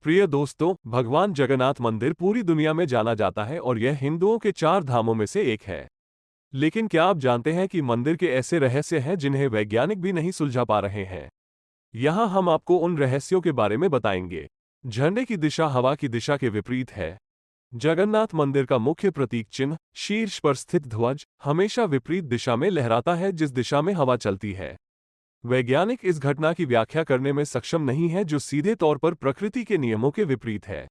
प्रिय दोस्तों, भगवान जगन्नाथ मंदिर पूरी दुनिया में जाना जाता है और यह हिंदुओं के 4 धामों में से एक है। लेकिन क्या आप जानते हैं कि मंदिर के ऐसे रहस्य हैं जिन्हें वैज्ञानिक भी नहीं सुलझा पा रहे हैं? यहाँ हम आपको उन रहस्यों के बारे में बताएंगे। झंडे की दिशा हवा की दिशा के विपरीत है। जगन्नाथ मंदिर का मुख्य प्रतीक चिन्ह, शीर्ष पर स्थित ध्वज, हमेशा विपरीत दिशा में लहराता है जिस दिशा में हवा चलती है। वैज्ञानिक इस घटना की व्याख्या करने में सक्षम नहीं है, जो सीधे तौर पर प्रकृति के नियमों के विपरीत है।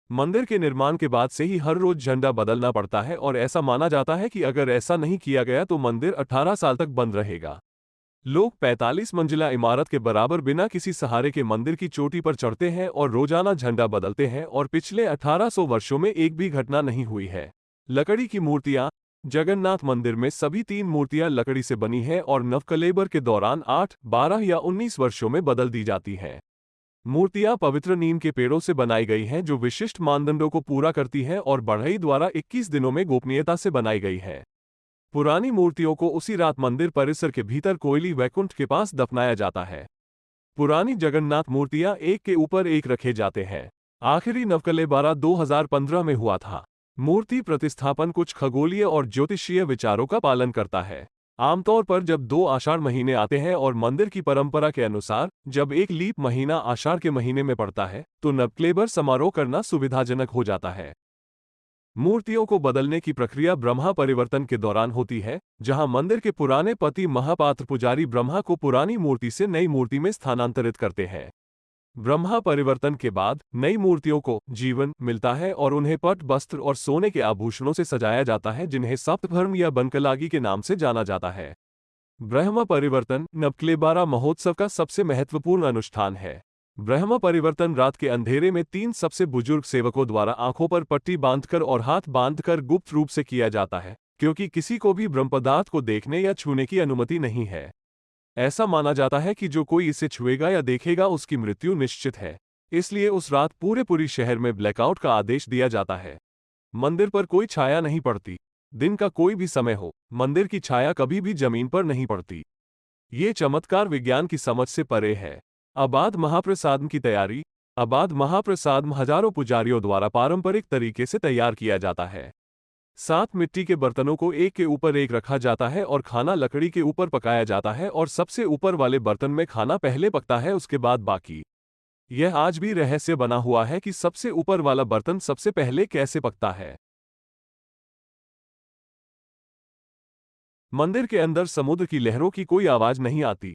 मंदिर के निर्माण के बाद से ही हर रोज झंडा बदलना पड़ता है और ऐसा माना जाता है कि अगर ऐसा नहीं किया गया तो मंदिर 18 साल तक बंद रहेगा। लोग 45 मंजिला इमारत के बराबर बिना किसी सहारे के मंदिर की चोटी पर चढ़ते हैं और रोजाना झंडा बदलते हैं और पिछले 1800 वर्षों में एक भी घटना नहीं हुई है। लकड़ी की मूर्तियां। जगन्नाथ मंदिर में सभी 3 मूर्तियां लकड़ी से बनी हैं और नवकलेबर के दौरान 8, 12 या 19 वर्षों में बदल दी जाती हैं। मूर्तियां पवित्र नीम के पेड़ों से बनाई गई हैं जो विशिष्ट मानदंडों को पूरा करती हैं और बढ़ई द्वारा 21 दिनों में गोपनीयता से बनाई गई हैं। पुरानी मूर्तियों को उसी रात मंदिर परिसर के भीतर कोयली वैकुंठ के पास दफनाया जाता है। पुरानी जगन्नाथ मूर्तियां एक के ऊपर एक रखे जाते हैं। आखिरी नवकलेबर 2015 में हुआ था। मूर्ति प्रतिस्थापन कुछ खगोलीय और ज्योतिषीय विचारों का पालन करता है। आमतौर पर जब 2 आषाढ़ महीने आते हैं और मंदिर की परंपरा के अनुसार जब एक लीप महीना आषाढ़ के महीने में पड़ता है तो नवकलेबर समारोह करना सुविधाजनक हो जाता है। मूर्तियों को बदलने की प्रक्रिया ब्रह्मा परिवर्तन के दौरान होती है, जहां मंदिर के पुराने पति महापात्र पुजारी ब्रह्मा को पुरानी मूर्ति से नई मूर्ति में स्थानांतरित करते हैं। ब्रह्मा परिवर्तन के बाद नई मूर्तियों को जीवन मिलता है और उन्हें पट, वस्त्र और सोने के आभूषणों से सजाया जाता है, जिन्हें सप्तभर्म या बनकलागी के नाम से जाना जाता है। ब्रह्म परिवर्तन नवकलेबरा महोत्सव का सबसे महत्वपूर्ण अनुष्ठान है। ब्रह्म परिवर्तन रात के अंधेरे में 3 सबसे बुजुर्ग सेवकों द्वारा आंखों पर पट्टी बांधकर और हाथ बांधकर गुप्त रूप से किया जाता है, क्योंकि किसी को भी ब्रह्म पदार्थ को देखने या छूने की अनुमति नहीं है। ऐसा माना जाता है कि जो कोई इसे छुएगा या देखेगा उसकी मृत्यु निश्चित है। इसलिए उस रात पूरे शहर में ब्लैकआउट का आदेश दिया जाता है। मंदिर पर कोई छाया नहीं पड़ती। दिन का कोई भी समय हो, मंदिर की छाया कभी भी जमीन पर नहीं पड़ती। ये चमत्कार विज्ञान की समझ से परे है। अबाध महाप्रसादम की तैयारी। अबाध महाप्रसादम हजारों पुजारियों द्वारा पारंपरिक तरीके से तैयार किया जाता है। 7 मिट्टी के बर्तनों को एक के ऊपर एक रखा जाता है और खाना लकड़ी के ऊपर पकाया जाता है और सबसे ऊपर वाले बर्तन में खाना पहले पकता है, उसके बाद बाकी। यह आज भी रहस्य बना हुआ है कि सबसे ऊपर वाला बर्तन सबसे पहले कैसे पकता है। मंदिर के अंदर समुद्र की लहरों की कोई आवाज नहीं आती।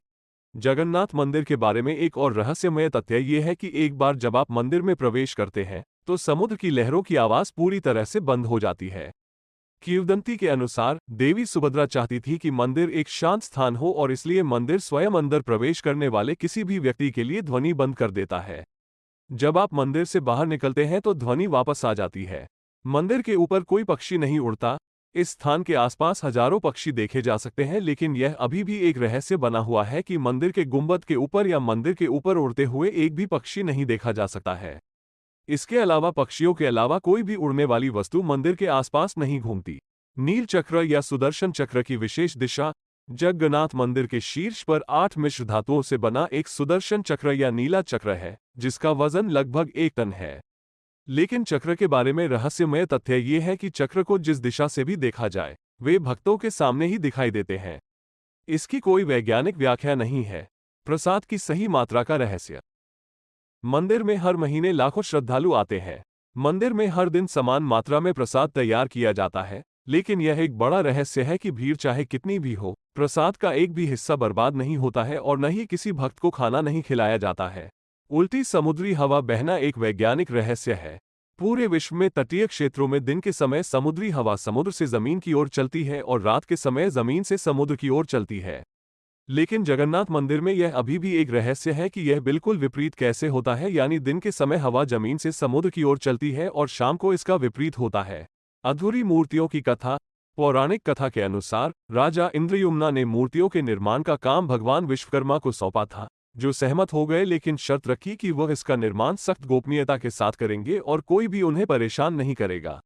जगन्नाथ मंदिर के बारे में एक और रहस्यमय तथ्य यह है कि एक बार जब आप मंदिर में प्रवेश करते हैं तो समुद्र की लहरों की आवाज पूरी तरह से बंद हो जाती है। किंवदंती के अनुसार देवी सुभद्रा चाहती थी कि मंदिर एक शांत स्थान हो और इसलिए मंदिर स्वयं अंदर प्रवेश करने वाले किसी भी व्यक्ति के लिए ध्वनि बंद कर देता है। जब आप मंदिर से बाहर निकलते हैं तो ध्वनि वापस आ जाती है। मंदिर के ऊपर कोई पक्षी नहीं उड़ता। इस स्थान के आसपास हजारों पक्षी देखे जा सकते हैं, लेकिन यह अभी भी एक रहस्य बना हुआ है कि मंदिर के गुंबद के ऊपर या मंदिर के ऊपर उड़ते हुए एक भी पक्षी नहीं देखा जा सकता है। इसके अलावा पक्षियों के अलावा कोई भी उड़ने वाली वस्तु मंदिर के आसपास नहीं घूमती। नील चक्र या सुदर्शन चक्र की विशेष दिशा। जगन्नाथ मंदिर के शीर्ष पर 8 मिश्र धातुओं से बना एक सुदर्शन चक्र या नीला चक्र है, जिसका वजन लगभग 1 टन है। लेकिन चक्र के बारे में रहस्यमय तथ्य ये है कि चक्र को जिस दिशा से भी देखा जाए, वे भक्तों के सामने ही दिखाई देते हैं। इसकी कोई वैज्ञानिक व्याख्या नहीं है। प्रसाद की सही मात्रा का रहस्य। मंदिर में हर महीने लाखों श्रद्धालु आते हैं। मंदिर में हर दिन समान मात्रा में प्रसाद तैयार किया जाता है, लेकिन यह एक बड़ा रहस्य है कि भीड़ चाहे कितनी भी हो, प्रसाद का एक भी हिस्सा बर्बाद नहीं होता है और न ही किसी भक्त को खाना नहीं खिलाया जाता है। उल्टी समुद्री हवा बहना एक वैज्ञानिक रहस्य है। पूरे विश्व में तटीय क्षेत्रों में दिन के समय समुद्री हवा समुद्र से जमीन की ओर चलती है और रात के समय जमीन से समुद्र की ओर चलती है। लेकिन जगन्नाथ मंदिर में यह अभी भी एक रहस्य है कि यह बिल्कुल विपरीत कैसे होता है, यानी दिन के समय हवा जमीन से समुद्र की ओर चलती है और शाम को इसका विपरीत होता है। अधूरी मूर्तियों की कथा। पौराणिक कथा के अनुसार राजा इंद्रयुम्ना ने मूर्तियों के निर्माण का काम भगवान विश्वकर्मा को सौंपा था, जो सहमत हो गए, लेकिन शर्त रखी कि वह इसका निर्माण सख्त गोपनीयता के साथ करेंगे और कोई भी उन्हें परेशान नहीं करेगा।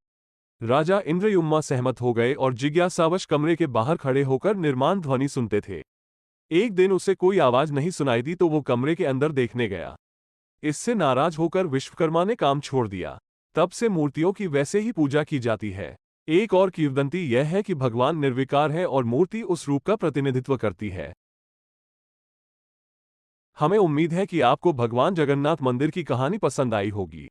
राजा इंद्रयुम्ना सहमत हो गए और जिज्ञासावश कमरे के बाहर खड़े होकर निर्माण ध्वनि सुनते थे। एक दिन उसे कोई आवाज नहीं सुनाई दी तो वो कमरे के अंदर देखने गया। इससे नाराज होकर विश्वकर्मा ने काम छोड़ दिया। तब से मूर्तियों की वैसे ही पूजा की जाती है। एक और किंवदंती यह है कि भगवान निर्विकार है और मूर्ति उस रूप का प्रतिनिधित्व करती है। हमें उम्मीद है कि आपको भगवान जगन्नाथ मंदिर की कहानी पसंद आई होगी।